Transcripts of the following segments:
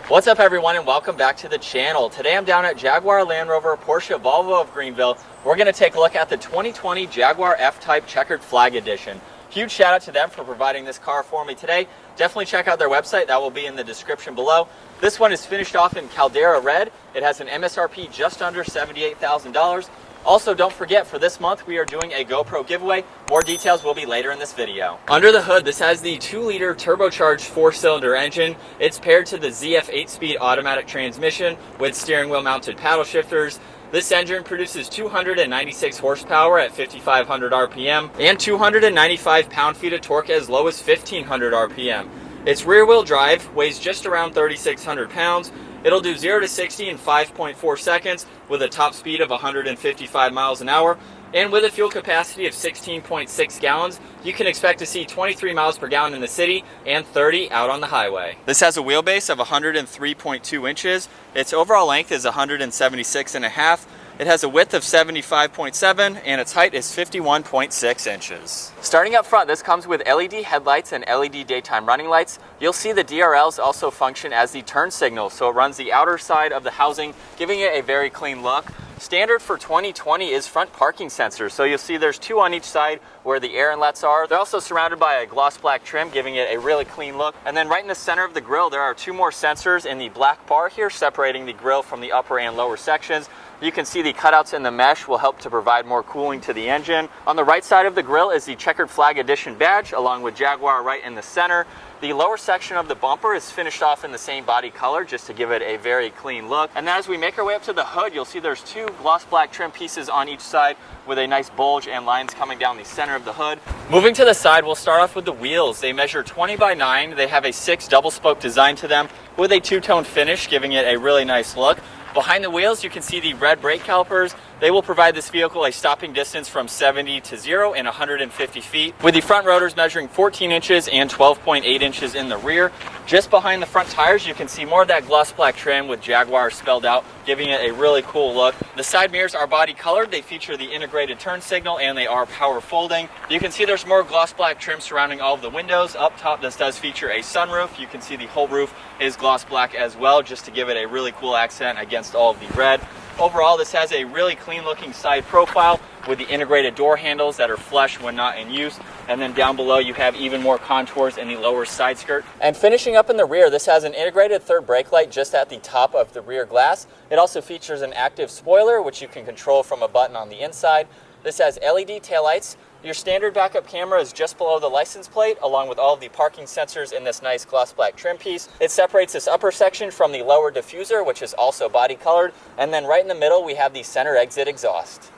What's up everyone and welcome back to the channel. Today I'm down at Jaguar, Land Rover, Porsche, Volvo of Greenville. We're going to take a look at the 2020 Jaguar F-Type Checkered Flag Edition. Huge shout out to them for providing this car for me today. Definitely check out their website, that will be in the description below. This one is finished off in Caldera Red. It has an MSRP just under $78,000. Also, don't forget, for this month, we are doing a GoPro giveaway. More details will be later in this video. Under the hood, this has the 2-liter turbocharged 4-cylinder engine. It's paired to the ZF 8-speed automatic transmission with steering wheel mounted paddle shifters. This engine produces 296 horsepower at 5,500 RPM and 295 pound-feet of torque as low as 1,500 RPM. Its rear-wheel drive weighs just around 3,600 pounds. It'll do 0 to 60 in 5.4 seconds with a top speed of 155 miles an hour. And with a fuel capacity of 16.6 gallons, you can expect to see 23 miles per gallon in the city and 30 out on the highway. This has a wheelbase of 103.2 inches. Its overall length is 176.5. It has a width of 75.7 and its height is 51.6 inches. Starting up front, this comes with LED headlights and LED daytime running lights. You'll see the DRLs also function as the turn signal, so it runs the outer side of the housing, giving it a very clean look. Standard for 2020 is front parking sensors, so you'll see there's 2 on each side where the air inlets are. They're also surrounded by a gloss black trim, giving it a really clean look. And then right in the center of the grille, there are 2 more sensors in the black bar here, separating the grille from the upper and lower sections. You can see the cutouts in the mesh will help to provide more cooling to the engine. On the right side of the grille is the Checkered Flag Edition badge, along with Jaguar right in the center. The lower section of the bumper is finished off in the same body color just to give it a very clean look. And then as we make our way up to the hood, you'll see there's 2 gloss black trim pieces on each side with a nice bulge and lines coming down the center of the hood. Moving to the side, we'll start off with the wheels. They measure 20 by 9. They have a 6 double spoke design to them with a 2-tone finish, giving it a really nice look. Behind the wheels, you can see the red brake calipers. They will provide this vehicle a stopping distance from 70 to 0 in 150 feet, with the front rotors measuring 14 inches and 12.8 inches in the rear. Just behind the front tires, you can see more of that gloss black trim with Jaguar spelled out, giving it a really cool look. The side mirrors are body colored. They feature the integrated turn signal and they are power folding. You can see there's more gloss black trim surrounding all of the windows. Up top, this does feature a sunroof. You can see the whole roof is gloss black as well, just to give it a really cool accent against all of the red. Overall, this has a really clean looking side profile with the integrated door handles that are flush when not in use. And then down below you have even more contours in the lower side skirt. And finishing up in the rear, this has an integrated third brake light just at the top of the rear glass. It also features an active spoiler, which you can control from a button on the inside. This has LED taillights. Your standard backup camera is just below the license plate, along with all of the parking sensors in this nice gloss black trim piece. It separates this upper section from the lower diffuser, which is also body colored. And then right in the middle, we have the center exit exhaust.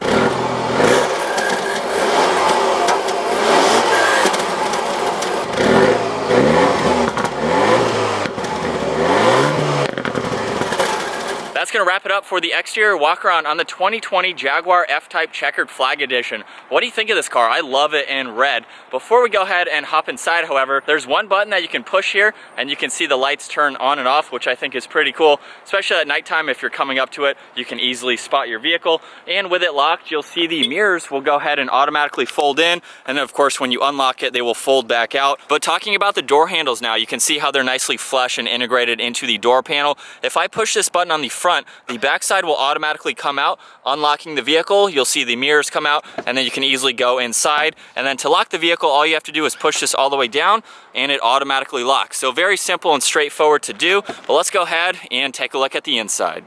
That's going to wrap it up for the exterior walk around on the 2020 Jaguar F-Type Checkered Flag Edition. What do you think of this car? I love it in red. Before we go ahead and hop inside, however, there's one button that you can push here and you can see the lights turn on and off, which I think is pretty cool, especially at nighttime. If you're coming up to it, you can easily spot your vehicle. And with it locked, you'll see the mirrors will go ahead and automatically fold in. And then of course, when you unlock it, they will fold back out. But talking about the door handles now, you can see how they're nicely flush and integrated into the door panel. If I push this button on the front, the backside will automatically come out. Unlocking the vehicle, you'll see the mirrors come out, and then you can easily go inside. And then to lock the vehicle, all you have to do is push this all the way down and it automatically locks. So very simple and straightforward to do, but let's go ahead and take a look at the inside.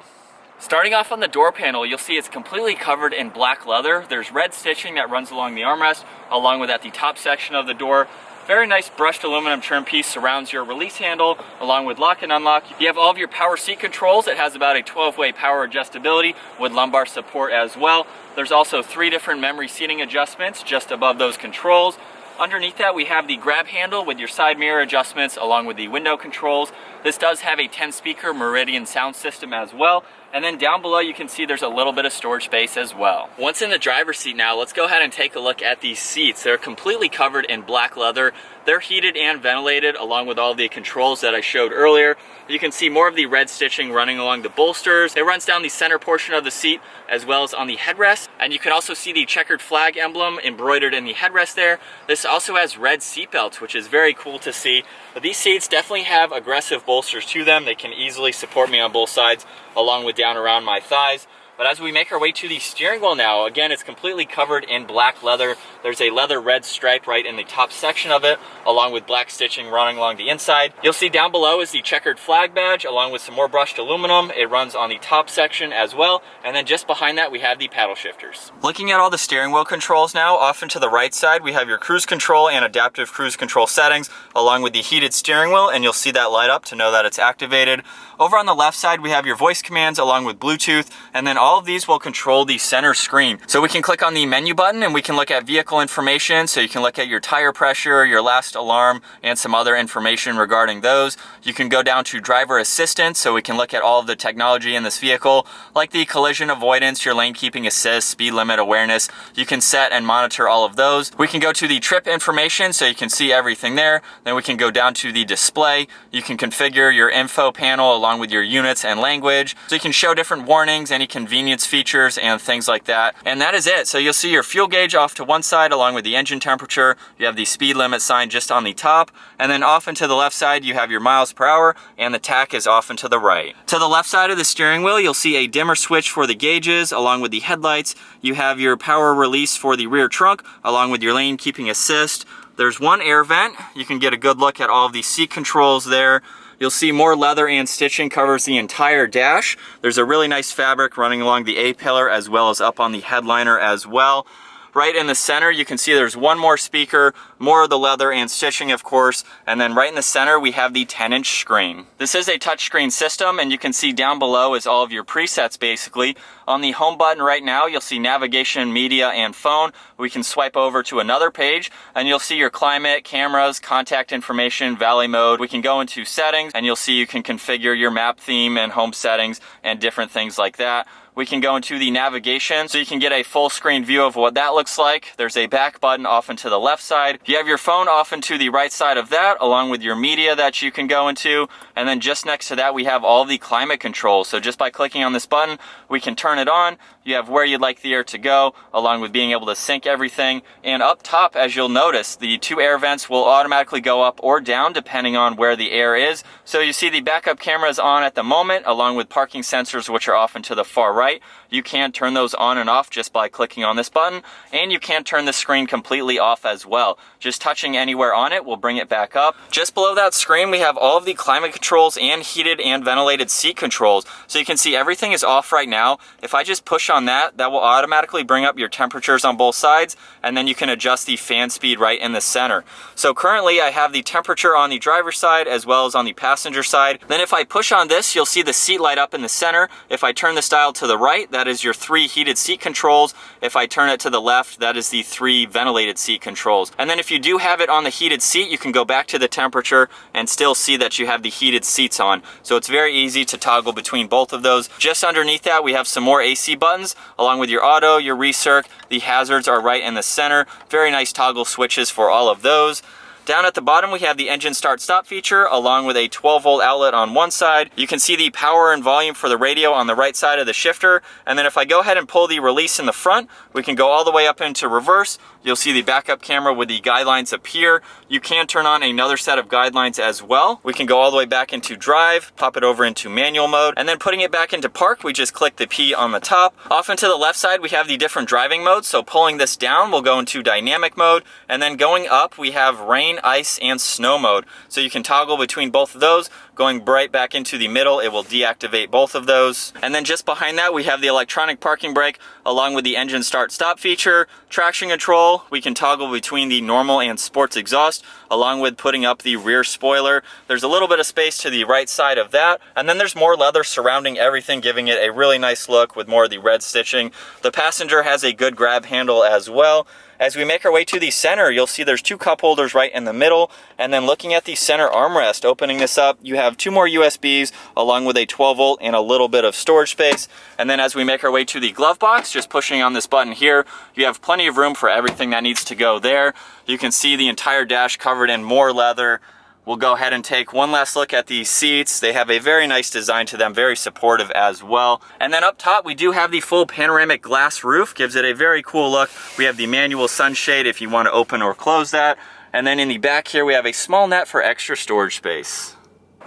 Starting off on the door panel, you'll see it's completely covered in black leather. There's red stitching that runs along the armrest, along with at the top section of the door. Very nice brushed aluminum trim piece surrounds your release handle along with lock and unlock. You have all of your power seat controls. It has about a 12-way power adjustability with lumbar support as well. There's also 3 different memory seating adjustments just above those controls. Underneath that, we have the grab handle with your side mirror adjustments along with the window controls. This does have a 10-speaker Meridian sound system as well. And then down below you can see there's a little bit of storage space as well. Once in the driver's seat now, let's go ahead and take a look at these seats. They're completely covered in black leather. They're heated and ventilated along with all the controls that I showed earlier. You can see more of the red stitching running along the bolsters. It runs down the center portion of the seat as well as on the headrest. And you can also see the checkered flag emblem embroidered in the headrest there. This also has red seat belts, which is very cool to see. But these seats definitely have aggressive bolsters to them. They can easily support me on both sides along with down around my thighs. But as we make our way to the steering wheel now, again, it's completely covered in black leather. There's a leather red stripe right in the top section of it, along with black stitching running along the inside. You'll see down below is the checkered flag badge, along with some more brushed aluminum. It runs on the top section as well. And then just behind that, we have the paddle shifters. Looking at all the steering wheel controls now, off and to the right side, we have your cruise control and adaptive cruise control settings, along with the heated steering wheel, and you'll see that light up to know that it's activated. Over on the left side, we have your voice commands along with Bluetooth, and then all of these will control the center screen. So we can click on the menu button and we can look at vehicle information. So you can look at your tire pressure, your last alarm, and some other information regarding those. You can go down to driver assistance, so we can look at all of the technology in this vehicle, like the collision avoidance, your lane keeping assist, speed limit awareness. You can set and monitor all of those. We can go to the trip information, so you can see everything there. Then we can go down to the display. You can configure your info panel along with your units and language. So you can show different warnings, any convenience features, and things like that. And that is it. So you'll see your fuel gauge off to one side along with the engine temperature. You have the speed limit sign just on the top. And then off and to the left side, you have your miles per hour, and the tach is off and to the right. To the left side of the steering wheel, you'll see a dimmer switch for the gauges along with the headlights. You have your power release for the rear trunk along with your lane keeping assist. There's one air vent. You can get a good look at all of the seat controls there. You'll see more leather and stitching covers the entire dash. There's a really nice fabric running along the A-pillar as well as up on the headliner as well. Right in the center, you can see there's one more speaker, more of the leather and stitching, of course, and then right in the center, we have the 10-inch screen. This is a touchscreen system, and you can see down below is all of your presets, basically. On the home button right now, you'll see navigation, media, and phone. We can swipe over to another page, and you'll see your climate, cameras, contact information, valet mode. We can go into settings, and you'll see you can configure your map theme and home settings and different things like that. We can go into the navigation, so you can get a full screen view of what that looks like. There's a back button off and to the left side. You have your phone off and to the right side of that, along with your media that you can go into. And then just next to that, we have all the climate controls. So just by clicking on this button, we can turn it on. You have where you'd like the air to go, along with being able to sync everything. And up top, as you'll notice, the two air vents will automatically go up or down depending on where the air is. So you see the backup camera is on at the moment, along with parking sensors, which are off and to the far right. You can turn those on and off just by clicking on this button, and you can turn the screen completely off as well. Just touching anywhere on it will bring it back up. Just below that screen, we have all of the climate controls and heated and ventilated seat controls. So you can see everything is off right now. If I just push on that, that will automatically bring up your temperatures on both sides, and then you can adjust the fan speed right in the center. So currently I have the temperature on the driver's side as well as on the passenger side. Then if I push on this, you'll see the seat light up in the center. If I turn this dial to the right, that is your 3 heated seat controls. If I turn it to the left, that is the 3 ventilated seat controls. And then if you do have it on the heated seat, you can go back to the temperature and still see that you have the heated seats on. So it's very easy to toggle between both of those. Just underneath that, we have some more AC buttons, along with your auto, your recirc. The hazards are right in the center. Very nice toggle switches for all of those. Down at the bottom, we have the engine start-stop feature, along with a 12-volt outlet on one side. You can see the power and volume for the radio on the right side of the shifter. And then if I go ahead and pull the release in the front, we can go all the way up into reverse. You'll see the backup camera with the guidelines appear. You can turn on another set of guidelines as well. We can go all the way back into drive, pop it over into manual mode, and then putting it back into park, we just click the P on the top. Off and to the left side, we have the different driving modes. So pulling this down, we'll go into dynamic mode, and then going up, we have rain, ice, and snow mode. So you can toggle between both of those. Going right back into the middle, it will deactivate both of those. And then just behind that, we have the electronic parking brake, along with the engine start-stop feature, traction control. We can toggle between the normal and sports exhaust, along with putting up the rear spoiler. There's a little bit of space to the right side of that, and then there's more leather surrounding everything, giving it a really nice look with more of the red stitching. The passenger has a good grab handle as well. As we make our way to the center, you'll see there's 2 cup holders right in the middle. And then looking at the center armrest, opening this up, you have 2 more USBs along with a 12 volt and a little bit of storage space. And then as we make our way to the glove box, just pushing on this button here, you have plenty of room for everything that needs to go there. You can see the entire dash covered in more leather. We'll go ahead and take one last look at these seats. They have a very nice design to them, very supportive as well. And then up top, we do have the full panoramic glass roof, gives it a very cool look. We have the manual sunshade if you want to open or close that. And then in the back here, we have a small net for extra storage space.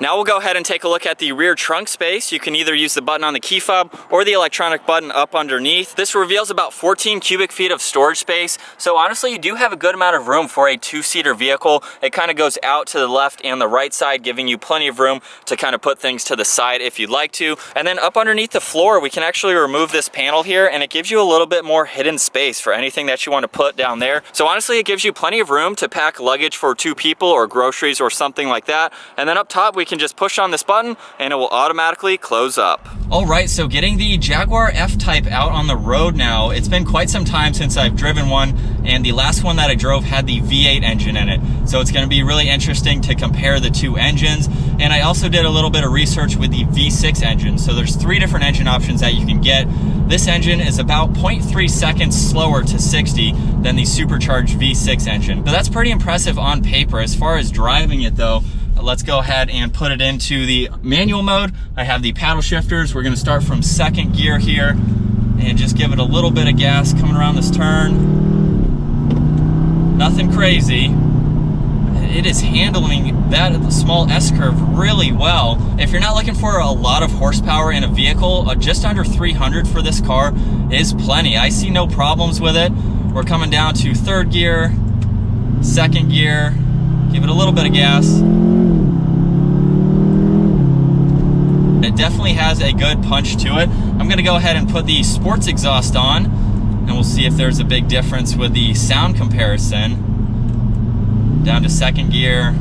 Now we'll go ahead and take a look at the rear trunk space. You can either use the button on the key fob or the electronic button up underneath. This reveals about 14 cubic feet of storage space. So honestly, you do have a good amount of room for a 2-seater vehicle. It kind of goes out to the left and the right side, giving you plenty of room to kind of put things to the side if you'd like to. And then up underneath the floor, we can actually remove this panel here, and it gives you a little bit more hidden space for anything that you want to put down there. So honestly, it gives you plenty of room to pack luggage for 2 people or groceries or something like that. And then up top, we can just push on this button and it will automatically close up. All right, so getting the Jaguar F-Type out on the road now. It's been quite some time since I've driven one, and the last one that I drove had the V8 engine in it. So it's going to be really interesting to compare the 2 engines. And I also did a little bit of research with the V6 engine. So there's 3 different engine options that you can get. This engine is about 0.3 seconds slower to 60 than the supercharged V6 engine. So that's pretty impressive on paper. As far as driving it though, let's go ahead and put it into the manual mode. I have the paddle shifters. We're going to start from 2nd gear here and just give it a little bit of gas coming around this turn. Nothing crazy. It is handling that small S-curve really well. If you're not looking for a lot of horsepower in a vehicle, just under 300 for this car is plenty. I see no problems with it. We're coming down to 3rd gear, 2nd gear. Give it a little bit of gas. It definitely has a good punch to it. I'm going to go ahead and put the sports exhaust on, and we'll see if there's a big difference with the sound comparison. Down to 2nd gear.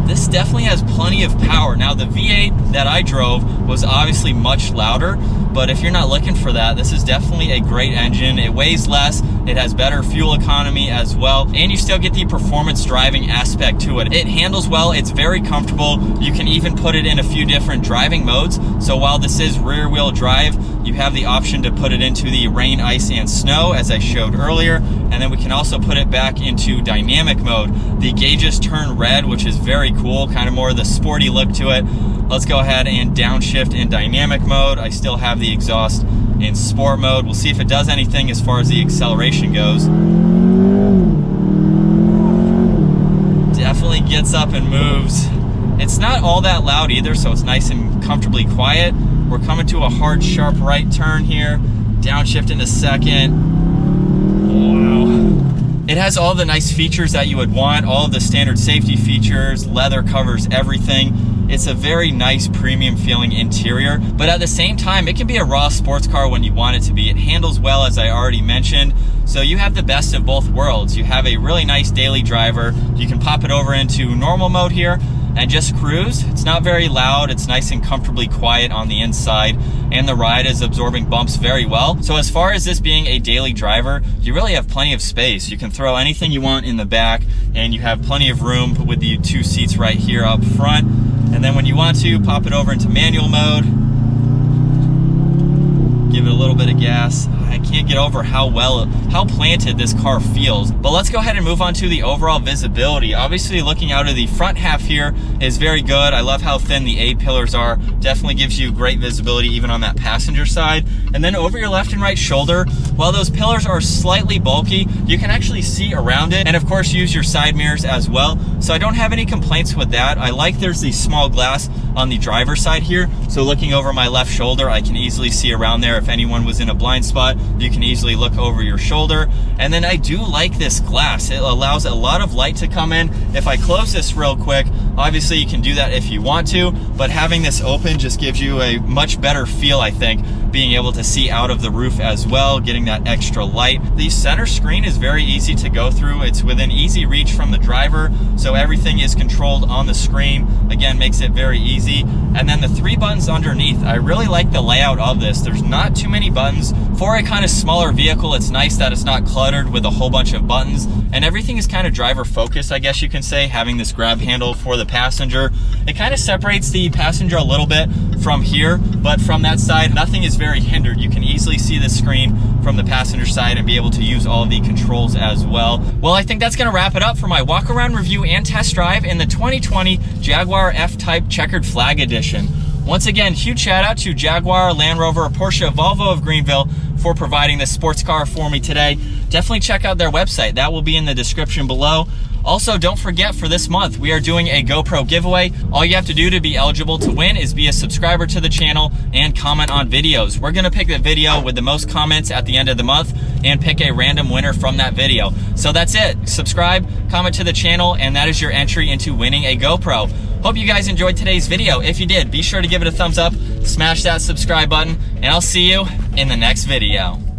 This definitely has plenty of power. Now the V8 that I drove was obviously much louder, but if you're not looking for that, this is definitely a great engine. It weighs less, it has better fuel economy as well, and you still get the performance driving aspect to it. It handles well, it's very comfortable. You can even put it in a few different driving modes. So while this is rear wheel drive, you have the option to put it into the rain, ice, and snow as I showed earlier, and then we can also put it back into dynamic mode. The gauges turn red, which is very cool, kind of more of the sporty look to it. Let's go ahead and downshift in dynamic mode. I still have the exhaust in sport mode. We'll see if it does anything as far as the acceleration goes. Definitely gets up and moves. It's not all that loud either, so it's nice and comfortably quiet. We're coming to a hard, sharp right turn here. Downshift into 2nd. Wow. It has all the nice features that you would want, all of the standard safety features, leather covers everything. It's a very nice premium feeling interior, but at the same time, it can be a raw sports car when you want it to be. It handles well, as I already mentioned. So you have the best of both worlds. You have a really nice daily driver. You can pop it over into normal mode here and just cruise. It's not very loud. It's nice and comfortably quiet on the inside, and the ride is absorbing bumps very well. So as far as this being a daily driver, you really have plenty of space. You can throw anything you want in the back, and you have plenty of room with the 2 seats right here up front. And then when you want to, pop it over into manual mode. Give it a little bit of gas. I can't get over how planted this car feels. But let's go ahead and move on to the overall visibility. Obviously, looking out of the front half here is very good. I love how thin the A-pillars are. Definitely gives you great visibility even on that passenger side. And then over your left and right shoulder, while those pillars are slightly bulky, you can actually see around it. And of course, use your side mirrors as well. So I don't have any complaints with that. I like there's the small glass on the driver's side here. So looking over my left shoulder, I can easily see around there. If anyone was in a blind spot, you can easily look over your shoulder. And then I do like this glass. It allows a lot of light to come in. If I close this real quick, obviously you can do that if you want to, but having this open just gives you a much better feel, I think, being able to see out of the roof as well, getting that extra light. The center screen is very easy to go through. It's within easy reach from the driver, so everything is controlled on the screen. Again, makes it very easy. And then the 3 buttons underneath, I really like the layout of this. There's not too many buttons. For a kind of smaller vehicle, it's nice that it's not cluttered with a whole bunch of buttons, and everything is kind of driver focused, I guess you can say, having this grab handle for the passenger. It kind of separates the passenger a little bit from here, but from that side, nothing is very hindered. You can easily see the screen from the passenger side and be able to use all the controls as well. Well, I think that's gonna wrap it up for my walk around review and test drive in the 2020 Jaguar F-Type Checkered Flag Edition. Once again, huge shout out to Jaguar, Land Rover, Porsche, Volvo of Greenville for providing this sports car for me today. Definitely check out their website. That will be in the description below. Also, don't forget, for this month, we are doing a GoPro giveaway. All you have to do to be eligible to win is be a subscriber to the channel and comment on videos. We're gonna pick the video with the most comments at the end of the month and pick a random winner from that video. So that's it. Subscribe, comment to the channel, and that is your entry into winning a GoPro. Hope you guys enjoyed today's video. If you did, be sure to give it a thumbs up, smash that subscribe button, and I'll see you in the next video.